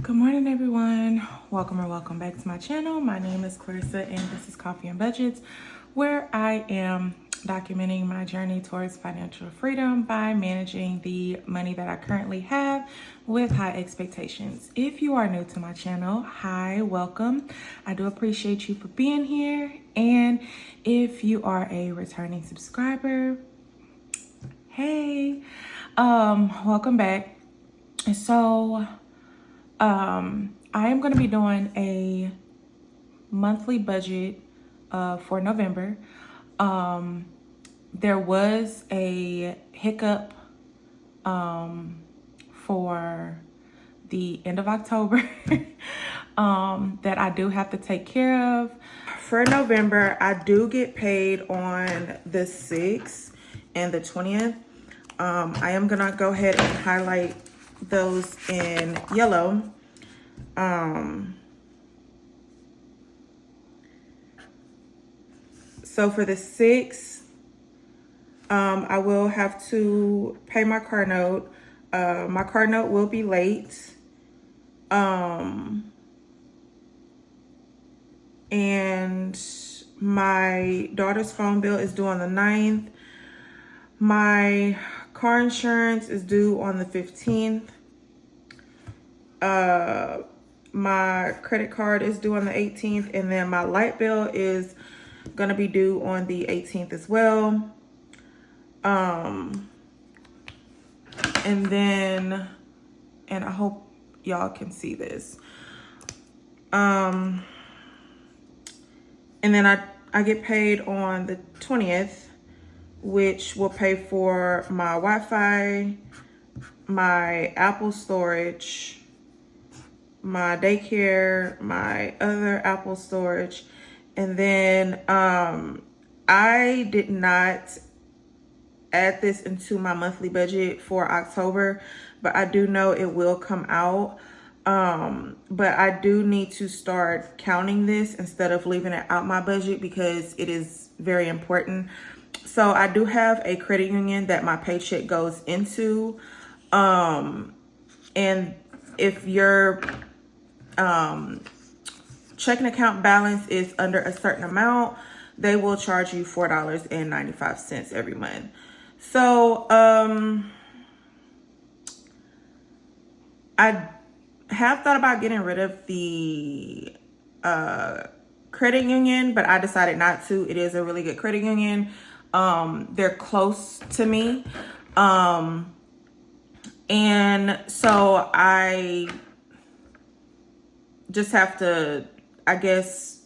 Good morning, everyone. Welcome or welcome back to my channel. My name is Clarissa and this is Coffee and Budgets, where I am documenting my journey towards financial freedom by managing the money that I currently have with high expectations. If you are new to my channel, hi, welcome. I do appreciate you for being here. And if you are a returning subscriber, hey, welcome back. So I am going to be doing a monthly budget for November. There was a hiccup for the end of October that I do have to take care of. For November, I do get paid on the 6th and the 20th. I am going to go ahead and highlight those in yellow. So for the 6th, I will have to pay my car note. My car note will be late. And my daughter's phone bill is due on the 9th. My car insurance is due on the 15th. My credit card is due on the 18th, and then my light bill is gonna be due on the 18th as well. And I hope y'all can see this. And then I get paid on the 20th, which will pay for my Wi-Fi, my Apple storage, my daycare, my other Apple storage. And then I did not add this into my monthly budget for October, but I do know it will come out. But I do need to start counting this instead of leaving it out my budget because it is very important. So I do have a credit union that my paycheck goes into. And if your checking account balance is under a certain amount, they will charge you $4.95 every month. So I have thought about getting rid of the credit union, but I decided not to. It is a really good credit union. They're close to me. And so I just have to, I guess,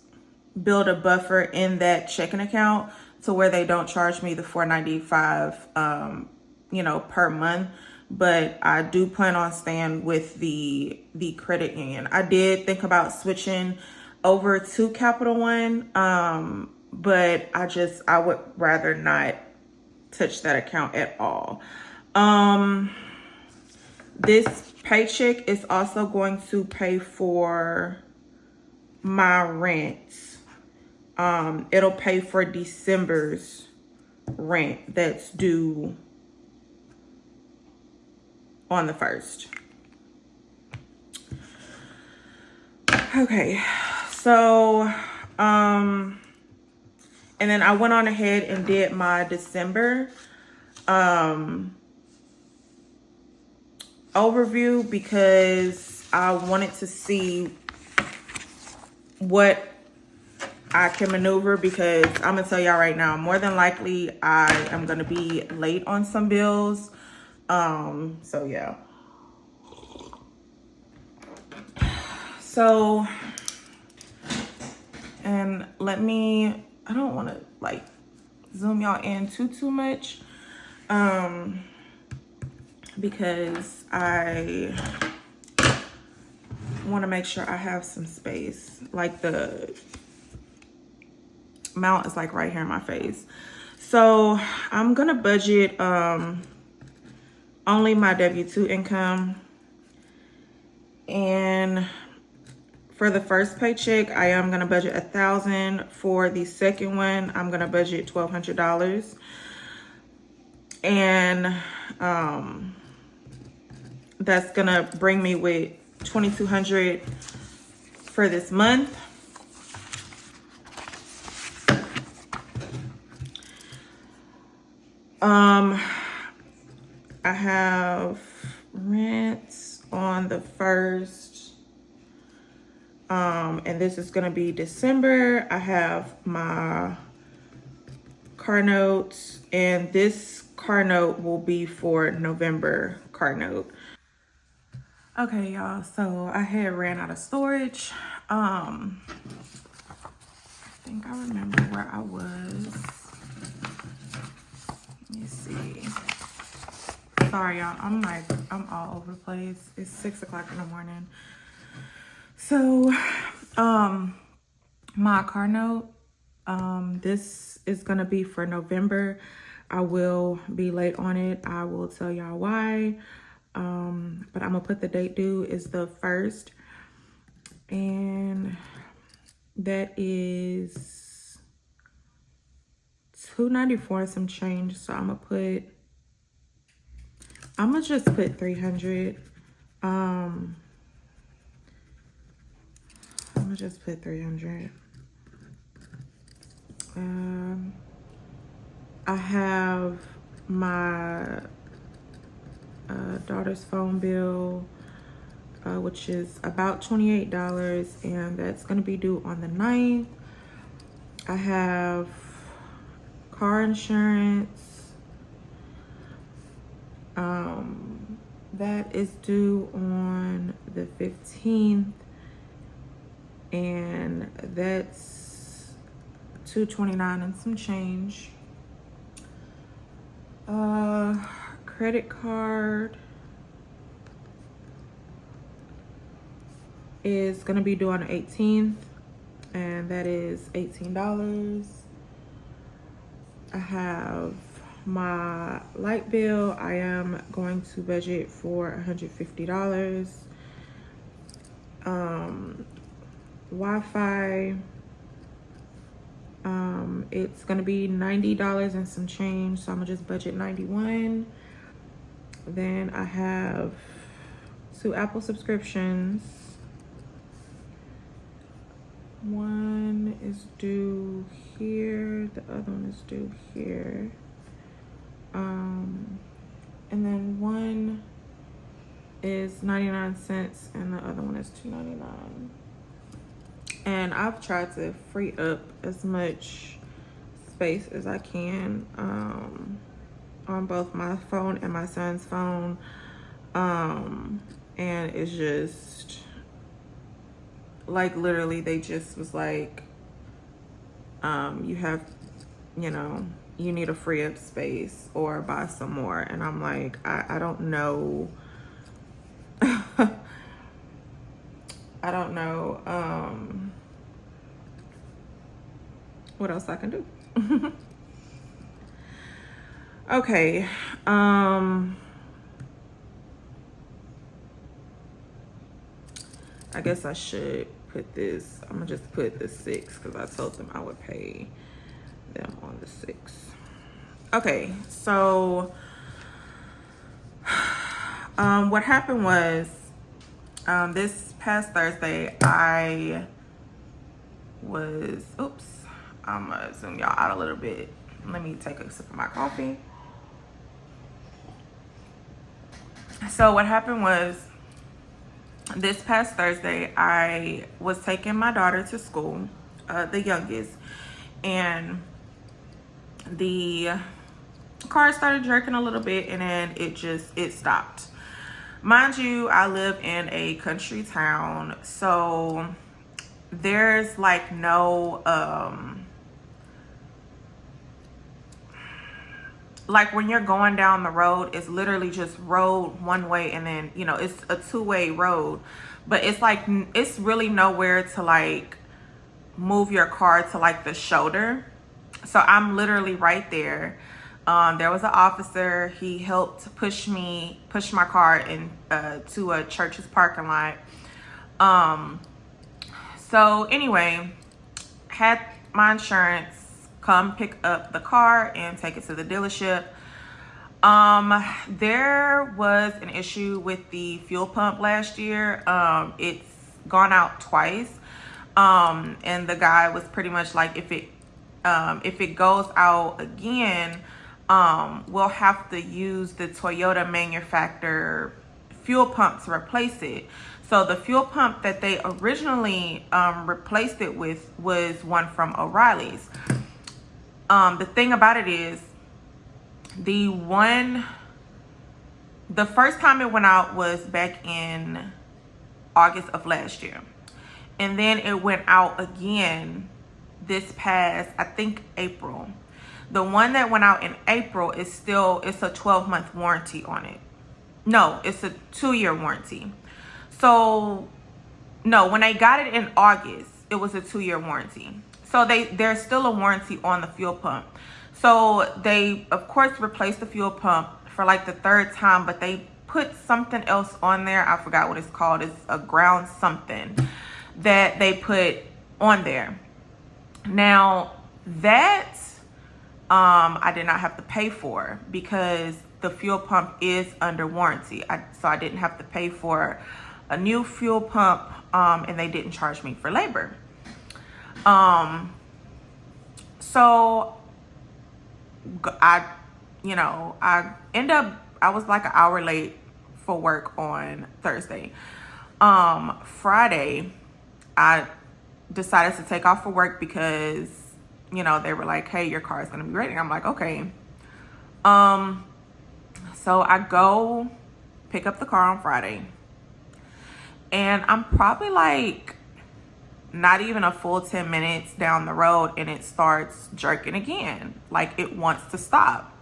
build a buffer in that checking account to where they don't charge me the $4.95, per month. But I do plan on staying with the credit union. I did think about switching over to Capital One, but I would rather not touch that account at all. This paycheck is also going to pay for my rent. It'll pay for December's rent that's due on the 1st. Okay, so, and then I went on ahead and did my December, overview because I wanted to see what I can maneuver, because I'm gonna tell y'all right now, more than likely I am gonna be late on some bills. So yeah. So, and I don't want to like zoom y'all in too much, because I want to make sure I have some space. Like the mount is like right here in my face. So I'm gonna budget only my W-2 income, and for the first paycheck I am gonna budget $1,000. For the second one I'm gonna budget $1,200, and that's gonna bring me with $2,200 for this month. I have rent on the 1st. And this is gonna be December. I have my car notes, and this car note will be for November car note. Okay, y'all, so I had ran out of storage. I think I remember where I was. Let me see. Sorry, y'all, I'm all over the place. It's 6 o'clock in the morning. So, my car note, this is gonna be for November. I will be late on it. I will tell y'all why. But I'm gonna put the date due is the 1st, and that is $294 and some change. So I'm gonna just put $300. I'm gonna just put $300. I have my daughter's phone bill, which is about $28, and that's gonna be due on the 9th. I have car insurance. That is due on the 15th, and that's $229 and some change. Credit card is gonna be due on the 18th, and that is $18. I have my light bill. I am going to budget for $150. Wi-Fi, it's gonna be $90 and some change, so I'm gonna just budget $91. Then I have 2 Apple subscriptions. One is due here, the other one is due here. And then one is 99 cents and the other one is $2.99. And I've tried to free up as much space as I can on both my phone and my son's phone. And it's just like literally they just was like, you have, you need to free up space or buy some more. And I'm like, I don't know. I don't know what else I can do. Okay. I guess I should put this. I'm gonna just put the 6 because I told them I would pay them on the 6th. Okay, so what happened was this past Thursday I'm gonna zoom y'all out a little bit. Let me take a sip of my coffee. So what happened was this past Thursday I was taking my daughter to school, the youngest, and the car started jerking a little bit, and then it stopped. Mind you, I live in a country town, so there's like no like when you're going down the road, it's literally just road one way, and then it's a 2-way road, but it's like it's really nowhere to like move your car to like the shoulder. So I'm literally right there. There was an officer. He helped push my car in to a church's parking lot. So anyway, had my insurance come pick up the car and take it to the dealership. There was an issue with the fuel pump last year. It's gone out twice. And the guy was pretty much like, if it goes out again, we'll have to use the Toyota manufacturer fuel pump to replace it. So the fuel pump that they originally replaced it with was one from O'Reilly's. The thing about it is, the first time it went out was back in August of last year. And then it went out again this past, I think, April. The one that went out in April is still, it's a 12-month warranty on it. No, it's a 2-year warranty. So, no, when I got it in August, it was a 2-year warranty. So there's still a warranty on the fuel pump. So they, of course, replaced the fuel pump for like the 3rd time, but they put something else on there. I forgot what it's called. It's a ground something that they put on there. Now that I did not have to pay for, because the fuel pump is under warranty. So I didn't have to pay for a new fuel pump, and they didn't charge me for labor. So I was like an hour late for work on Thursday. Friday, I decided to take off for work because, they were like, hey, your car is going to be ready. I'm like, okay. So I go pick up the car on Friday, and I'm probably like not even a full 10 minutes down the road, and it starts jerking again. Like it wants to stop.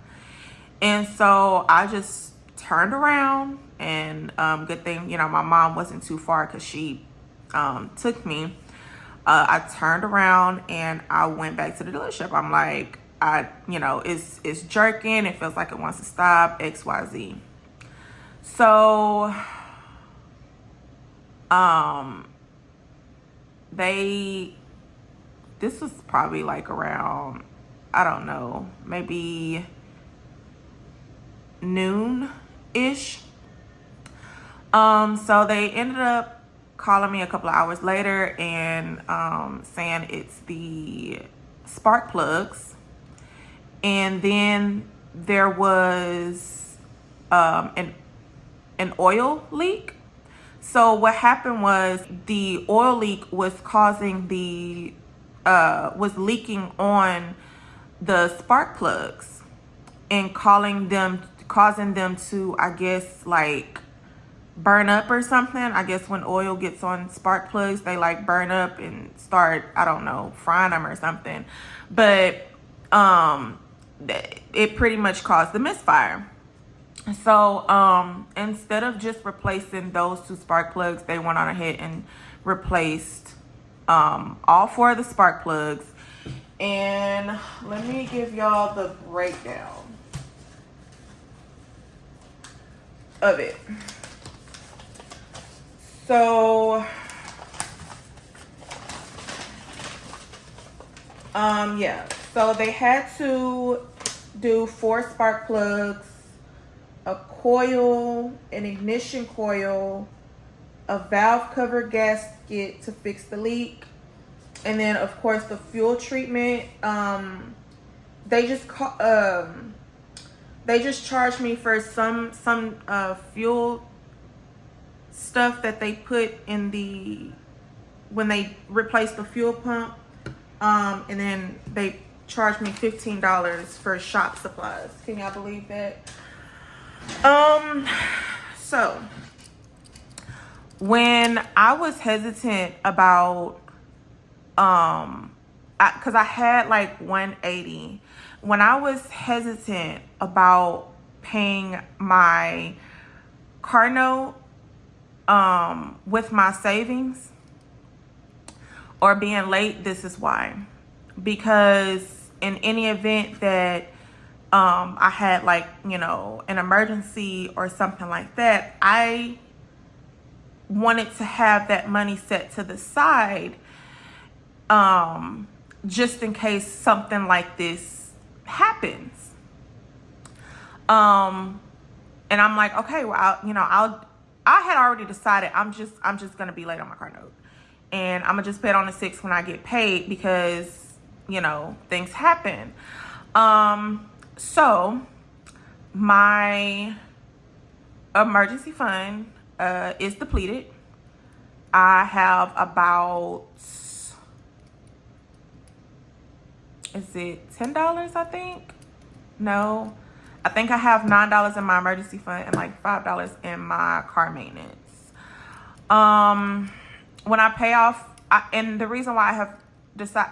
And so I just turned around, and good thing, my mom wasn't too far because she took me. I turned around and I went back to the dealership. I'm like, it's jerking. It feels like it wants to stop, XYZ. So, this was probably like around, I don't know, maybe noon-ish. So they ended up calling me a couple of hours later and saying it's the spark plugs. And then there was an oil leak. So what happened was the oil leak was causing was leaking on the spark plugs and causing them to, I guess, like burn up or something. I guess when oil gets on spark plugs, they like burn up and start, I don't know, frying them or something. But it pretty much caused the misfire. So instead of just replacing those 2 spark plugs, they went on ahead and replaced all 4 of the spark plugs. And let me give y'all the breakdown of it. So so they had to do 4 spark plugs, a coil, an ignition coil, a valve cover gasket to fix the leak, and then of course the fuel treatment. They just charged me for some fuel stuff that they put in when they replaced the fuel pump, and then they charged me $15 for shop supplies. Can y'all believe that? So when I was hesitant about, cause I had like $180. When I was hesitant about paying my car note, with my savings or being late, this is why. Because in any event that I had like, an emergency or something like that, I wanted to have that money set to the side, just in case something like this happens. And I'm like, okay, well, I had already decided I'm just gonna be late on my car note, and I'm gonna just pay it on the 6th when I get paid, because things happen. So my emergency fund is depleted. I have about, is it $10, I think? No, I think I have $9 in my emergency fund and like $5 in my car maintenance. When I pay off, and the reason why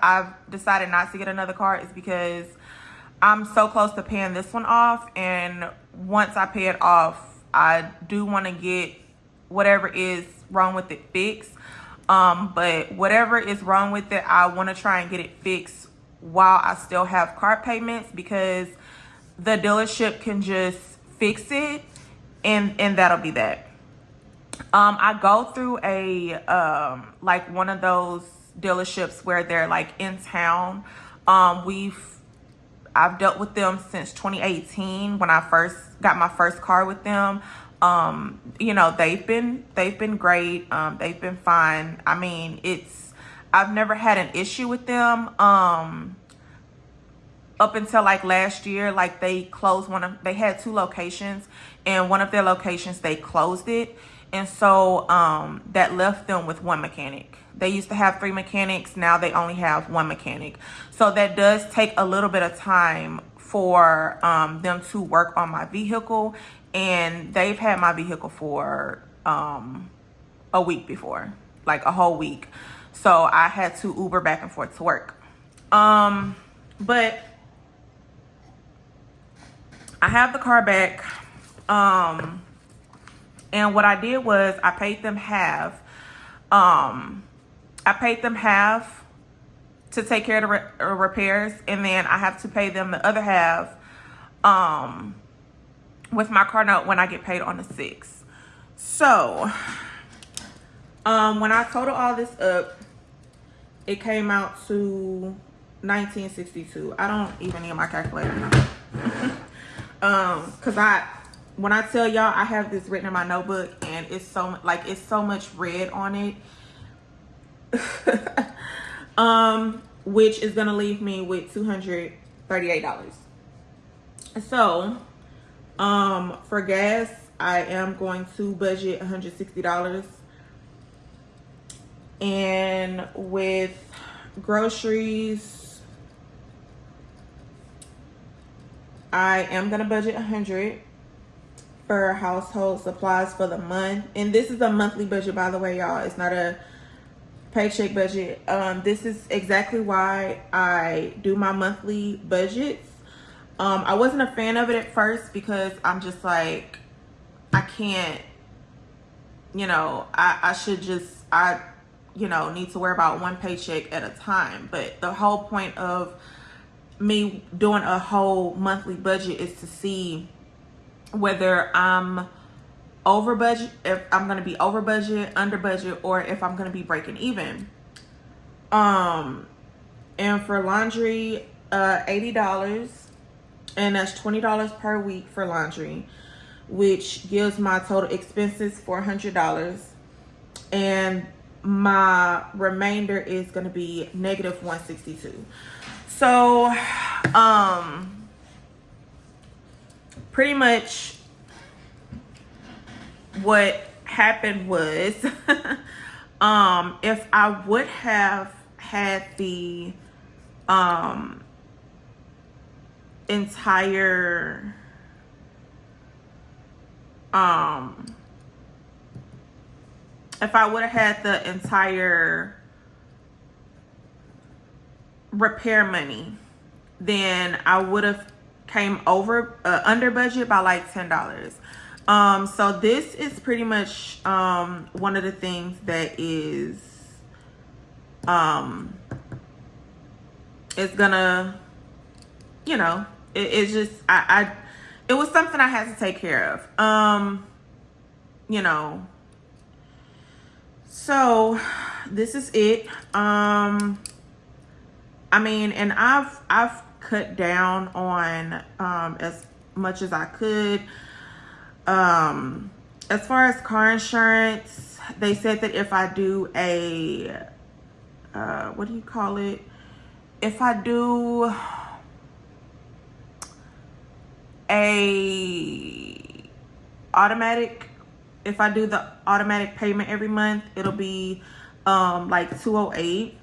I've decided not to get another car is because I'm so close to paying this one off, and once I pay it off, I do want to get whatever is wrong with it fixed. But whatever is wrong with it, I want to try and get it fixed while I still have car payments, because the dealership can just fix it, and that'll be that. I go through a like one of those dealerships where they're like in town. I've dealt with them since 2018 when I first got my first car with them. They've been great. They've been fine. I mean, I've never had an issue with them. Up until like last year, like they closed they had 2 locations, and one of their locations, they closed it. And so, that left them with 1 mechanic. They used to have 3 mechanics. Now they only have 1 mechanic. So that does take a little bit of time for, them to work on my vehicle. And they've had my vehicle for, a week before, like a whole week. So I had to Uber back and forth to work. But I have the car back. And what I did was I paid them half. I paid them half to take care of the repairs, and then I have to pay them the other half with my car note when I get paid on the 6th. So when I total all this up, it came out to $19.62. I don't even need my calculator now. Because when I tell y'all, I have this written in my notebook, and it's so much red on it. Which is gonna leave me with $238. So, for gas, I am going to budget $160. And with groceries, I am gonna budget $100 for household supplies for the month. And this is a monthly budget, by the way, y'all. It's not a paycheck budget. This is exactly why I do my monthly budgets. I wasn't a fan of it at first, because I'm just like, I can't, I need to worry about 1 paycheck at a time. But the whole point of me doing a whole monthly budget is to see whether I'm over budget, if I'm going to be over budget, under budget, or if I'm going to be breaking even. And for laundry, $80, and that's $20 per week for laundry, which gives my total expenses $400. And my remainder is going to be negative $162. So, pretty much what happened was, if I would have had the entire repair money, then I would have came over under budget by like $10. So this is pretty much one of the things that is it's gonna, it's just it was something I had to take care of. So this is it. And I've cut down on much as I could. As far as car insurance, they said that if I do a, what do you call it? If I do if I do the automatic payment every month, it'll be like $208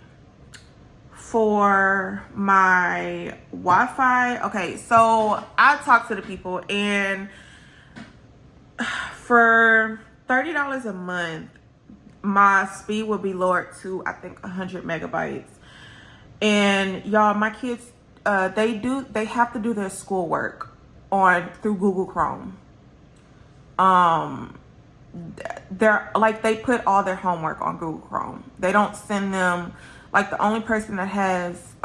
for my Wi-Fi. Okay, so I talked to the people, and for $30 a month, my speed will be lowered to, I think, 100 megabytes. And y'all, my kids, they have to do their schoolwork through Google Chrome. They're like, they put all their homework on Google Chrome. They don't send them, like, the only person that has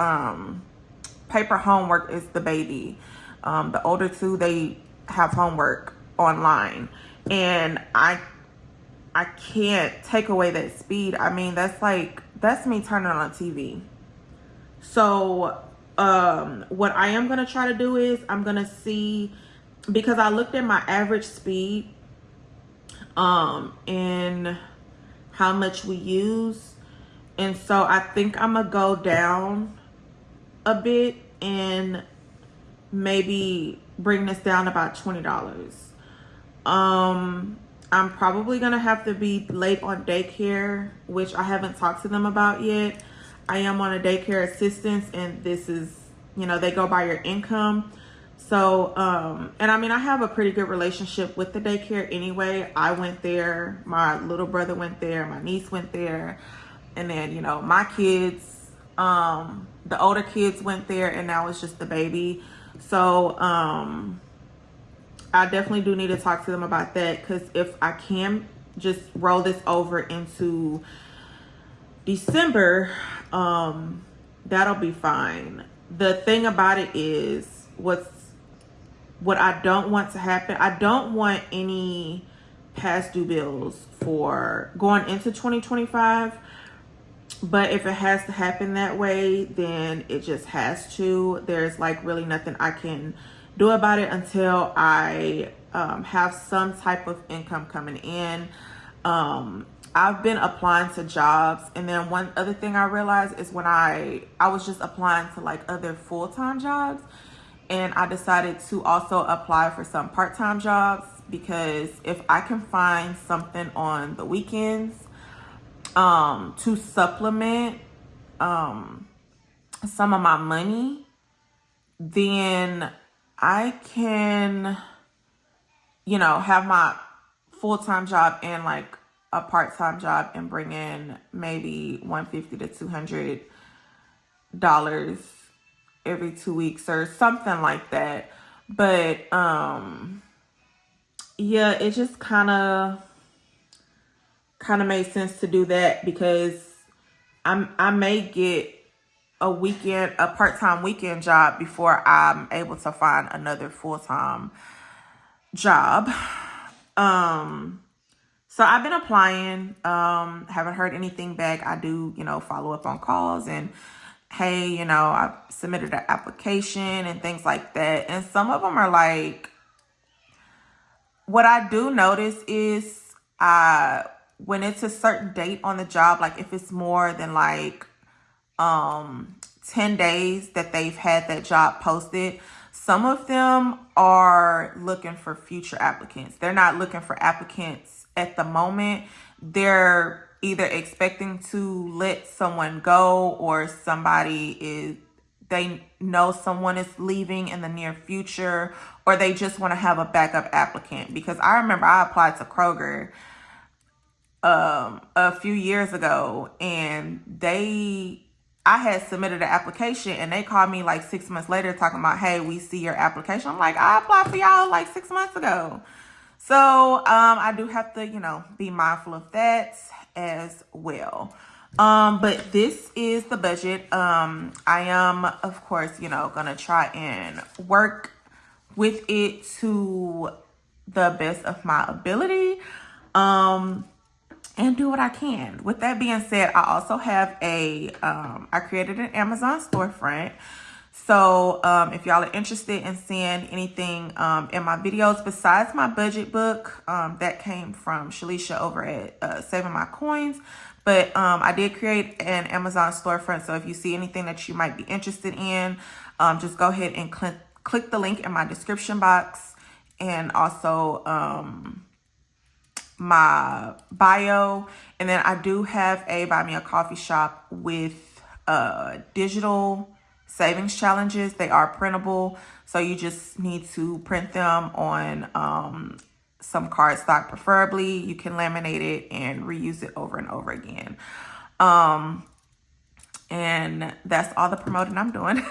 paper homework is the baby. The older two, they have homework online, and I can't take away that speed. I mean, that's me turning on a TV. So what I am gonna try to do is I'm gonna see, because I looked at my average speed and how much we use, and so I think I'm gonna go down a bit and maybe bring this down about $20. I'm probably gonna have to be late on daycare, which I haven't talked to them about yet. I am on a daycare assistance, and this is, they go by your income. So, and I mean, I have a pretty good relationship with the daycare anyway. I went there, my little brother went there, my niece went there, and then, my kids, the older kids went there, and now it's just the baby. So, I definitely do need to talk to them about that, because if I can just roll this over into December, that'll be fine. The thing about it is, what I don't want to happen, I don't want any past due bills for going into 2025. But if it has to happen that way, then it just has to. There's like really nothing I can do about it until I have some type of income coming in. I've been applying to jobs, and then one other thing I realized is when I was just applying to like other full-time jobs, and I decided to also apply for some part-time jobs, because if I can find something on the weekends to supplement some of my money, then I can, have my full-time job and like a part-time job and bring in maybe $150 to $200 every 2 weeks or something like that. But yeah, it just kind of made sense to do that, because I may get a part-time weekend job before I'm able to find another full-time job. So I've been applying, haven't heard anything back. I do, follow up on calls, and hey, I've submitted an application and things like that. And some of them are like, what I do notice is when it's a certain date on the job, like if it's more than like 10 days that they've had that job posted, some of them are looking for future applicants. They're not looking for applicants at the moment. They're either expecting to let someone go, or they know someone is leaving in the near future, or they just want to have a backup applicant. Because I remember I applied to Kroger a few years ago, and I had submitted an application, and they called me like 6 months later talking about, hey, we see your application. I'm like, I applied for y'all like 6 months ago. So I do have to, be mindful of that as well. But this is the budget. I am, of course, gonna try and work with it to the best of my ability. And do what I can. With that being said, I also have I created an Amazon storefront. So if y'all are interested in seeing anything in my videos besides my budget book, that came from Shalisha over at Saving My Coins. But I did create an Amazon storefront. So if you see anything that you might be interested in, just go ahead and click the link in my description box, and also my bio. And then I do have a Buy Me a Coffee shop with digital savings challenges. They are printable, so you just need to print them on some cardstock preferably. You can laminate it and reuse it over and over again. And that's all the promoting I'm doing.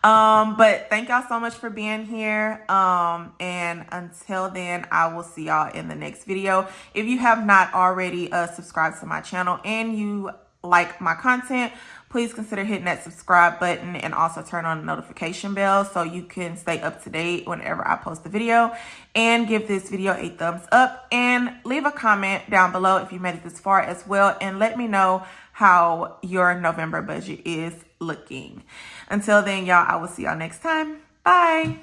But thank y'all so much for being here. And until then, I will see y'all in the next video. If you have not already subscribed to my channel and you like my content, please consider hitting that subscribe button and also turn on the notification bell so you can stay up to date whenever I post the video. And give this video a thumbs up and leave a comment down below if you made it this far as well, and let me know how your November budget is looking. Until then, y'all, I will see y'all next time. Bye.